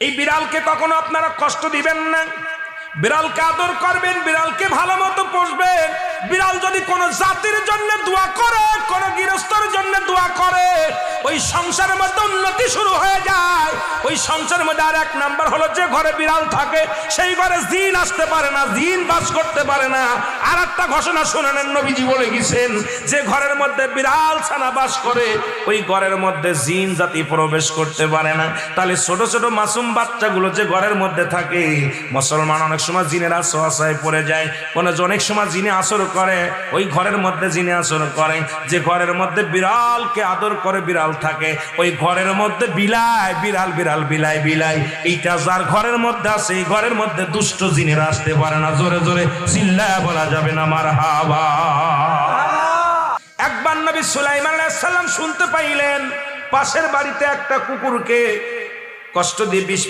এই বিড়ালকে কখনো আপনারা কষ্ট দিবেন না, বিড়ালকে আদর করবেন, বিড়ালকে ভালো মতো পুষবেন। বিড়াল যদি কোনো জাতির জন্য দোয়া করে, কোন গৃহস্থর জন্য দোয়া করে, ওই সংসারের মধ্যে উন্নতি শুরু হয়ে যায়। ওই সংসারের মধ্যে আর এক নাম্বার হলো, যে ঘরে বিড়াল থাকে সেই ঘরে জিন আসতে পারে না, জিন বাস করতে পারে না। আর একটা ঘোষণা শুনেন, নবীজি বলে গেছেন, যে ঘরের মধ্যে বিড়াল ছানা বাস করে ওই ঘরের মধ্যে জিন জাতি প্রবেশ করতে পারে না। তাহলে ছোট ছোট মাসুম বাচ্চাগুলো যে ঘরের মধ্যে থাকে, মুসলমান অনেক সময় জিনের আশ্রয় পড়ে যায়, অনেক সময় জিনে আসর করে, ওই ঘরের মধ্যে জিনে আসর করে। যে ঘরের মধ্যে বিড়ালকে আদর করে বিড়াল থাকে, ওই ঘরের মধ্যে বিলাই বিড়াল বিড়াল বিলাই বিলাই, এইটা যার ঘরের মধ্যে আছে, এই ঘরের মধ্যে দুষ্ট জিনেরা আসতে পারে না। জোরে জোরে চিল্লায়া বলা যাবে না মারহাবা। একবার নবী সুলাইমান আলাইহিস সালাম শুনতে পাইলেন, পাশের বাড়িতে একটা কুকুরকে কষ্ট দিয়ে বিষ